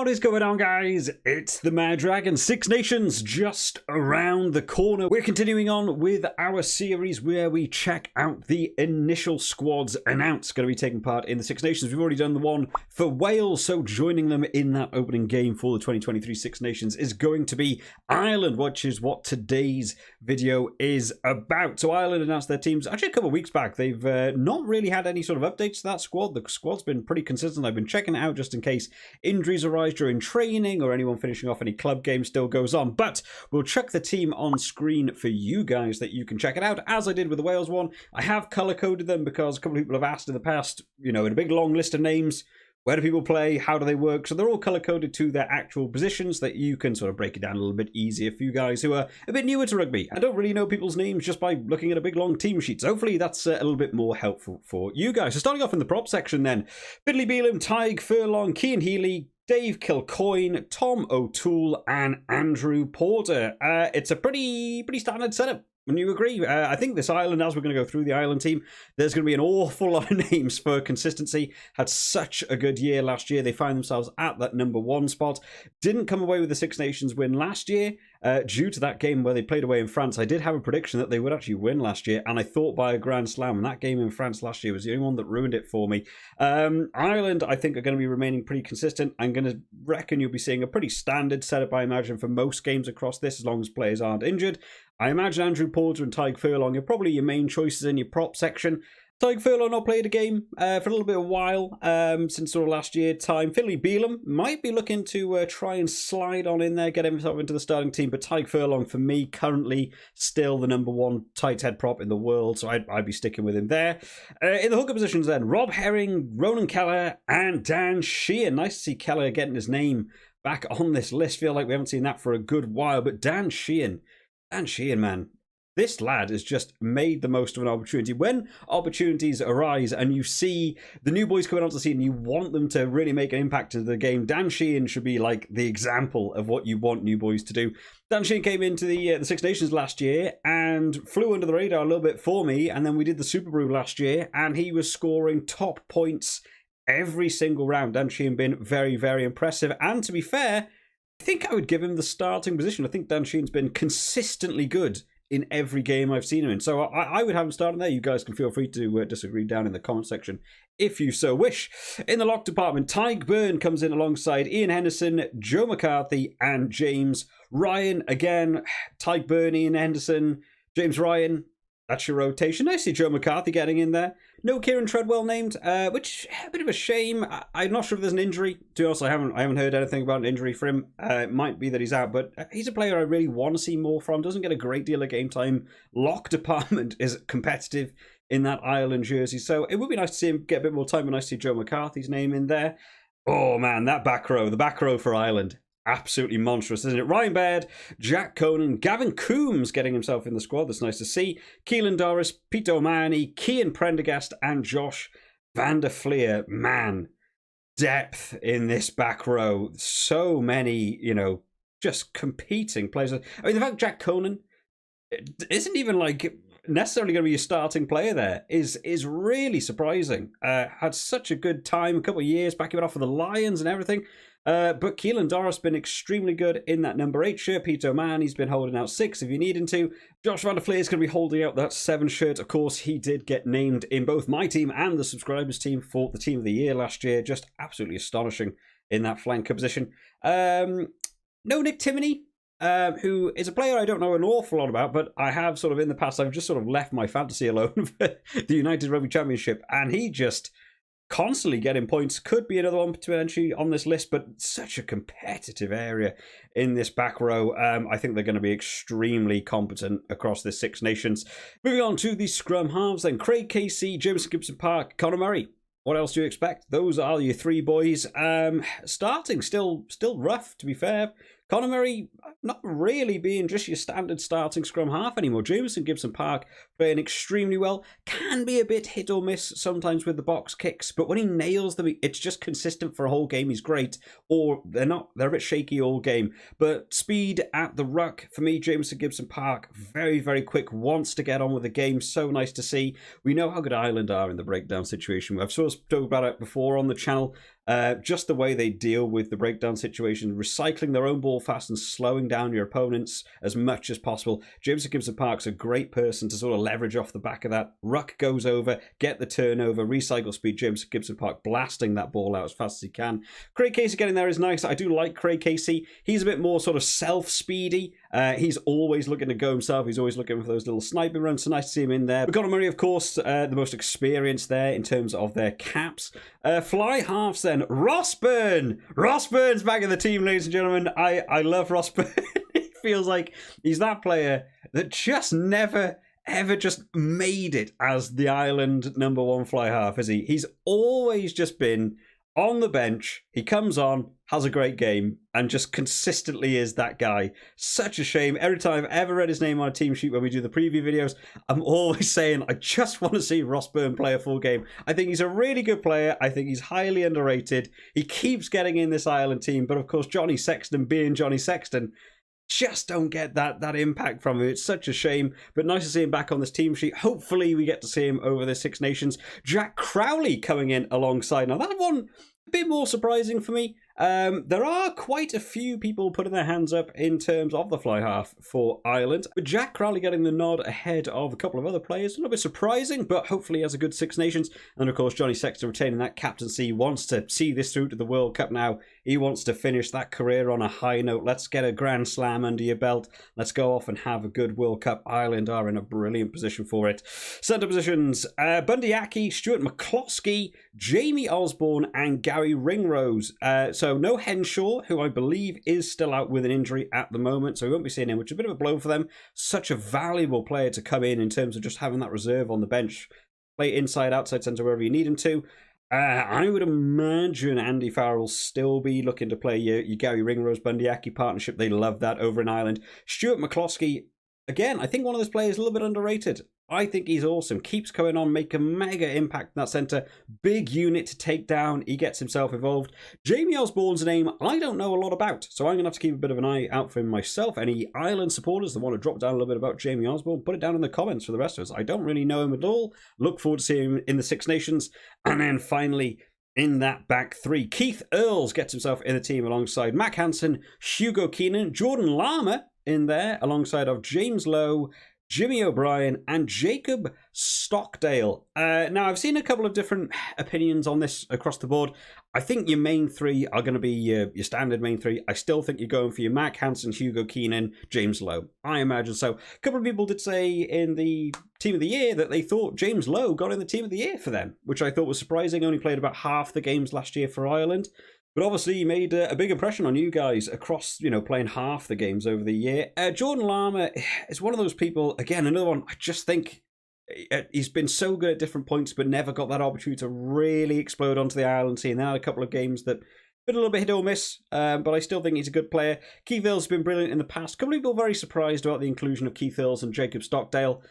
What is going on, guys? It's the Mad Dragon. Six Nations just around the corner. We're continuing on with our series where we check out the initial squads announced going to be taking part in the Six Nations. We've already done the one for Wales, so joining them in that opening game for the 2023 Six Nations is going to be Ireland, which is what today's video is about. So Ireland announced their teams actually a couple of weeks back. They've not really had any sort of updates to that squad. The squad's been pretty consistent. I've been checking it out just in case injuries arise during training or anyone finishing off any club games still goes on. But we'll chuck the team on screen for you guys that you can check it out, as I did with the Wales one. I have color-coded them because a couple of people have asked in the past, you know, in a big long list of names, where do people play? How do they work? So they're all color-coded to their actual positions that you can sort of break it down a little bit easier for you guys who are a bit newer to rugby. I don't really know people's names just by looking at a big long team sheet. So hopefully that's a little bit more helpful for you guys. So starting off in the prop section then, Fiddly Bealham, Tig Furlong, Cian Healy, Dave Kilcoyne, Tom O'Toole, and Andrew Porter. It's a pretty standard setup. Wouldn't you agree? I think this Ireland, as we're going to go through the Ireland team, there's going to be an awful lot of names for consistency. Had such a good year last year. They find themselves at that #1 spot. Didn't come away with the Six Nations win last year due to that game where they played away in France. I did have a prediction that they would actually win last year, and I thought by a grand slam. And that game in France last year was the only one that ruined it for me. Ireland, I think, are going to be remaining pretty consistent. I'm going to reckon you'll be seeing a pretty standard setup, I imagine, for most games across this, as long as players aren't injured. I imagine Andrew Porter and Tig Furlong are probably your main choices in your prop section. Tig Furlong not played a game for a little bit of a while since sort of last year time. Fiddly Bealham might be looking to try and slide on in there, get himself into the starting team. But Tig Furlong, for me, currently still the #1 tight head prop in the world. So I'd be sticking with him there. In the hooker positions then, Rob Herring, Ronan Keller, and Dan Sheehan. Nice to see Keller getting his name back on this list. Feel like we haven't seen that for a good while. But Dan Sheehan, man, this lad has just made the most of an opportunity. When opportunities arise and you see the new boys coming onto the scene and you want them to really make an impact to the game, Dan Sheehan should be like the example of what you want new boys to do. Dan Sheehan came into the Six Nations last year and flew under the radar a little bit for me, and then we did the Super Brew last year and he was scoring top points every single round. Dan Sheehan been very, very impressive, and to be fair, I think I would give him the starting position. I think Dan Sheehan's been consistently good in every game I've seen him in. So I would have him starting there. You guys can feel free to disagree down in the comment section if you so wish. In the lock department, Tyg Byrne comes in alongside Ian Henderson, Joe McCarthy, and James Ryan. Again, Tyg Byrne, Ian Henderson, James Ryan. That's your rotation. I see Joe McCarthy getting in there. No Kieran Treadwell named, which a bit of a shame. I'm not sure if there's an injury. To be honest, I haven't heard anything about an injury for him. It might be that he's out, but he's a player I really want to see more from. Doesn't get a great deal of game time. Lock department is competitive in that Ireland jersey, so it would be nice to see him get a bit more time. And nice to see Joe McCarthy's name in there. Oh man, that back row, the back row for Ireland. Absolutely monstrous, isn't it? Ryan Baird, Jack Conan, Gavin Coombs getting himself in the squad. That's nice to see. Keelan Doris, Pete O'Mahony, Cian Prendergast, and Josh van der Fleer. Man, depth in this back row. So many, you know, just competing players. I mean, the fact Jack Conan isn't even like necessarily going to be your starting player there is really surprising. Had such a good time a couple of years back, even off of the Lions and everything. But Keelan Doris been extremely good in that #8 shirt. Pete O'Mahony's been holding out 6 if you need him to. Josh van der Fleer is going to be holding out that 7 shirt. Of course, he did get named in both my team and the subscribers team for the team of the year last year. Just absolutely astonishing in that flanker position. No Nick Timoney, who is a player I don't know an awful lot about, but I have sort of in the past, I've just sort of left my fantasy alone for the United Rugby Championship, and he just constantly getting points. Could be another one potentially on this list, but such a competitive area in this back row. I think they're going to be extremely competent across the Six Nations. Moving on to the scrum halves then. Craig Casey, Jameson Gibson Park, Conor Murray. What else do you expect? Those are your 3 boys. Starting still rough, to be fair. Conor Murray not really being just your standard starting scrum half anymore. Jameson Gibson Park playing extremely well. Can be a bit hit or miss sometimes with the box kicks, but when he nails them, it's just consistent for a whole game. He's great. Or they're not. They're a bit shaky all game. But speed at the ruck for me, Jameson Gibson Park, very, very quick. Wants to get on with the game. So nice to see. We know how good Ireland are in the breakdown situation. I've sort of talked about it before on the channel. Just the way they deal with the breakdown situation, recycling their own ball fast and slowing down your opponents as much as possible. James Gibson Park's a great person to sort of leverage off the back of that. Ruck goes over, get the turnover, recycle speed. James Gibson Park blasting that ball out as fast as he can. Craig Casey getting there is nice. I do like Craig Casey. He's a bit more sort of self-speedy. He's always looking to go himself. He's always looking for those little sniping runs. So nice to see him in there. We've got Murray, of course, the most experienced there in terms of their caps. Fly halves then. Rossburn! Rossburn's back in the team, ladies and gentlemen. I love Rossburn. It feels like he's that player that just never ever just made it as the Ireland #1 fly half, is he? He's always just been on the bench. He comes on, has a great game, and just consistently is that guy. Such a shame. Every time I've ever read his name on a team sheet when we do the preview videos, I'm always saying, I just want to see Rossburn play a full game. I think he's a really good player. I think he's highly underrated. He keeps getting in this Ireland team, but of course, Johnny Sexton being Johnny Sexton, just don't get that impact from him. It's such a shame, but nice to see him back on this team sheet. Hopefully we get to see him over the Six Nations. Jack Crowley coming in alongside. Now that one, a bit more surprising for me. There are quite a few people putting their hands up in terms of the fly half for Ireland, but Jack Crowley getting the nod ahead of a couple of other players. A little bit surprising, but hopefully he has a good Six Nations. And of course, Johnny Sexton retaining that captaincy, wants to see this through to the World Cup now. He wants to finish that career on a high note. Let's get a Grand Slam under your belt. Let's go off and have a good World Cup. Ireland are in a brilliant position for it. Centre positions, Bundy Aki, Stuart McCloskey, Jamie Osborne, and Gary Ringrose. So no Henshaw, who I believe is still out with an injury at the moment, so we won't be seeing him, which is a bit of a blow for them. Such a valuable player to come in terms of just having that reserve on the bench. Play inside, outside centre, wherever you need him to. I would imagine Andy Farrell will still be looking to play your Gary Ringrose Bundy Aki partnership. They love that over in Ireland. Stuart McCloskey, again, I think one of those players a little bit underrated. I think he's awesome. Keeps coming on, make a mega impact in that centre. Big unit to take down. He gets himself involved. Jamie Osborne's name, I don't know a lot about, so I'm going to have to keep a bit of an eye out for him myself. Any Ireland supporters that want to drop down a little bit about Jamie Osborne, put it down in the comments for the rest of us. I don't really know him at all. Look forward to seeing him in the Six Nations. And then finally, in that back three, Keith Earls gets himself in the team alongside Mac Hansen, Hugo Keenan, Jordan Lama in there alongside of James Lowe, Jimmy O'Brien, and Jacob Stockdale. Now, I've seen a couple of different opinions on this across the board. I think your main three are going to be your standard main three. I still think you're going for your Mac Hansen, Hugo Keenan, James Lowe. I imagine so. A couple of people did say in the Team of the Year that they thought James Lowe got in the Team of the Year for them, which I thought was surprising. Only played about half the games last year for Ireland. But obviously, he made a big impression on you guys across, playing half the games over the year. Jordan Lama is one of those people, again, another one, I just think he's been so good at different points, but never got that opportunity to really explode onto the Ireland scene. There are a couple of games that been a little bit hit or miss, but I still think he's a good player. Keith Earls has been brilliant in the past. A couple of people very surprised about the inclusion of Keith Earls and Jacob Stockdale.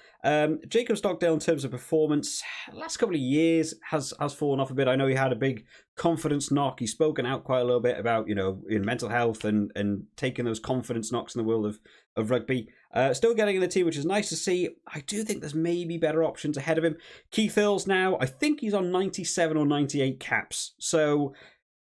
Jacob Stockdale, in terms of performance, last couple of years has fallen off a bit. I know he had a big confidence knock. He's spoken out quite a little bit about, in mental health and taking those confidence knocks in the world of rugby. Still getting in the team, which is nice to see. I do think there's maybe better options ahead of him. Keith Earls now, I think he's on 97 or 98 caps. So,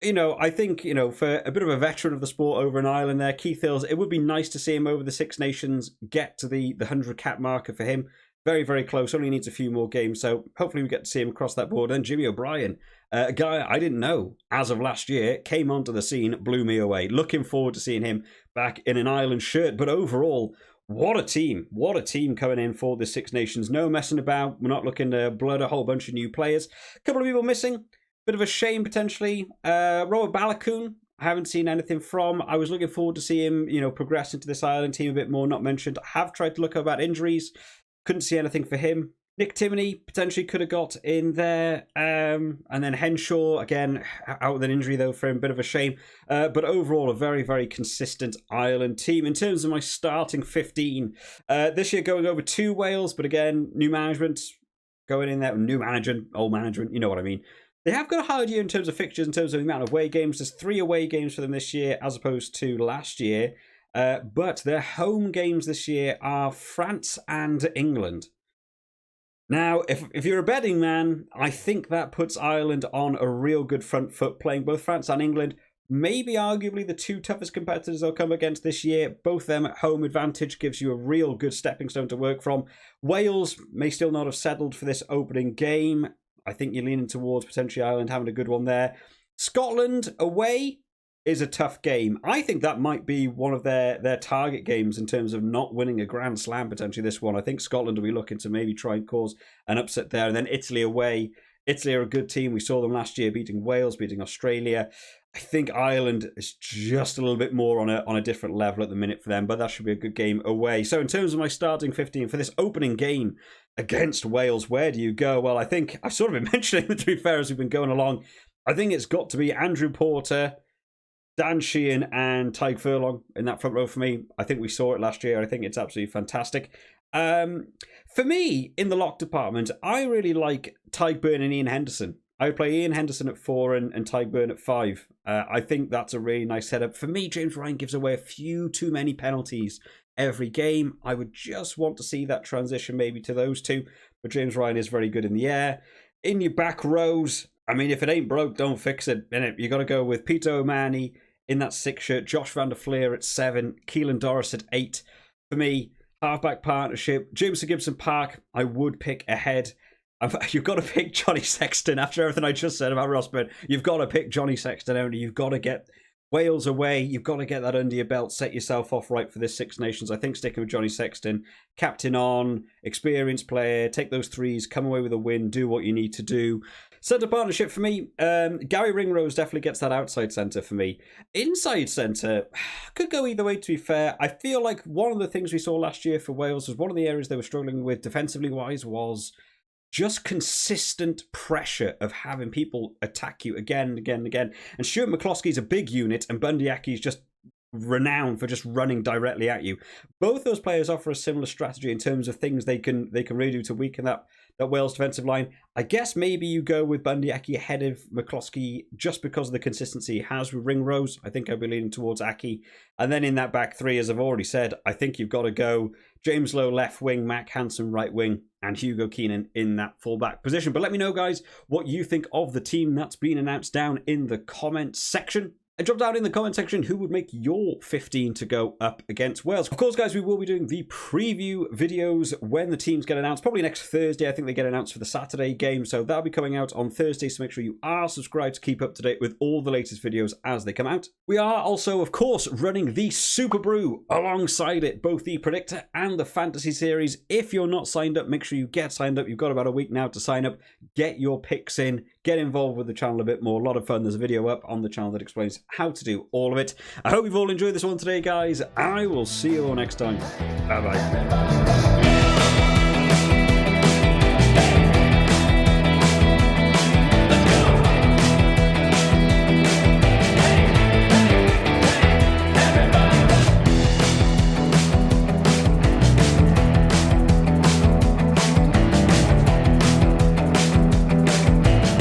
I think, for a bit of a veteran of the sport over in Ireland there, Keith Earls, it would be nice to see him over the Six Nations, get to the 100 cap marker for him. Very, very close. Only needs a few more games. So hopefully we get to see him across that board. And Jimmy O'Brien, a guy I didn't know as of last year, came onto the scene, blew me away. Looking forward to seeing him back in an Ireland shirt. But overall, what a team. What a team coming in for the Six Nations. No messing about. We're not looking to blood a whole bunch of new players. A couple of people missing. Bit of a shame, potentially. Robert Balakoon, I haven't seen anything from. I was looking forward to see him, progress into this Ireland team a bit more, not mentioned. I have tried to look about injuries. Couldn't see anything for him. Nick Timoney potentially could have got in there. And then Henshaw, again, out with an injury, though, for him. Bit of a shame. But overall, a very, very consistent Ireland team. In terms of my starting 15, this year going over to Wales. But again, new management going in there. New management, old management, you know what I mean. They have got a hard year in terms of fixtures, in terms of the amount of away games. There's 3 away games for them this year as opposed to last year. But their home games this year are France and England. Now, if you're a betting man, I think that puts Ireland on a real good front foot, playing both France and England. Maybe arguably the two toughest competitors they'll come against this year. Both them at home advantage gives you a real good stepping stone to work from. Wales may still not have settled for this opening game. I think you're leaning towards potentially Ireland having a good one there. Scotland away is a tough game. I think that might be one of their target games in terms of not winning a Grand Slam, potentially this one. I think Scotland will be looking to maybe try and cause an upset there. And then Italy away. Italy are a good team. We saw them last year beating Wales, beating Australia. I think Ireland is just a little bit more on a different level at the minute for them, but that should be a good game away. So in terms of my starting 15 for this opening game against Wales, where do you go? Well, I think I've sort of been mentioning it, to be fair, as we've been going along. I think it's got to be Andrew Porter, Dan Sheehan and Tadhg Furlong in that front row for me. I think we saw it last year. I think it's absolutely fantastic. For me, in the lock department, I really like Tadhg Beirne and Ian Henderson. I would play Ian Henderson at 4 and Tadhg Beirne at 5. I think that's a really nice setup. For me, James Ryan gives away a few too many penalties every game. I would just want to see that transition maybe to those two. But James Ryan is very good in the air. In your back rows, I mean, if it ain't broke, don't fix it. You got to go with Peter O'Mahony in that 6 shirt, Josh van der Fleer at 7, Keelan Doris at 8. For me, halfback partnership, Jameson Gibson-Park, I would pick ahead. You've got to pick Johnny Sexton after everything I just said about Ross Byrne. You've got to pick Johnny Sexton only. You've got to get Wales away. You've got to get that under your belt, set yourself off right for this Six Nations. I think sticking with Johnny Sexton, captain on, experienced player, take those threes, come away with a win, do what you need to do. Centre partnership for me, Gary Ringrose definitely gets that outside centre for me. Inside centre, could go either way to be fair. I feel like one of the things we saw last year for Wales was one of the areas they were struggling with defensively wise was just consistent pressure of having people attack you again and again and again. And Stuart McCloskey's a big unit and Bundy Aki's just renowned for just running directly at you. Both those players offer a similar strategy in terms of things they can really do to weaken that Wales defensive line. I guess maybe you go with Bundy Aki ahead of McCloskey just because of the consistency he has with Ringrose. I think I'd be leaning towards Aki. And then in that back three, as I've already said, I think you've got to go James Lowe left wing, Mac Hansen right wing, and Hugo Keenan in that fullback position. But let me know, guys, what you think of the team that's been announced down in the comment section. And drop down in the comment section who would make your 15 to go up against Wales. Of course, guys, we will be doing the preview videos when the teams get announced. Probably next Thursday. I think they get announced for the Saturday game. So that'll be coming out on Thursday. So make sure you are subscribed to keep up to date with all the latest videos as they come out. We are also, of course, running the Super Brew alongside it, both the Predictor and the Fantasy Series. If you're not signed up, make sure you get signed up. You've got about a week now to sign up. Get your picks in. Get involved with the channel a bit more. A lot of fun. There's a video up on the channel that explains how to do all of it. I hope you've all enjoyed this one today, guys. I will see you all next time. Bye-bye.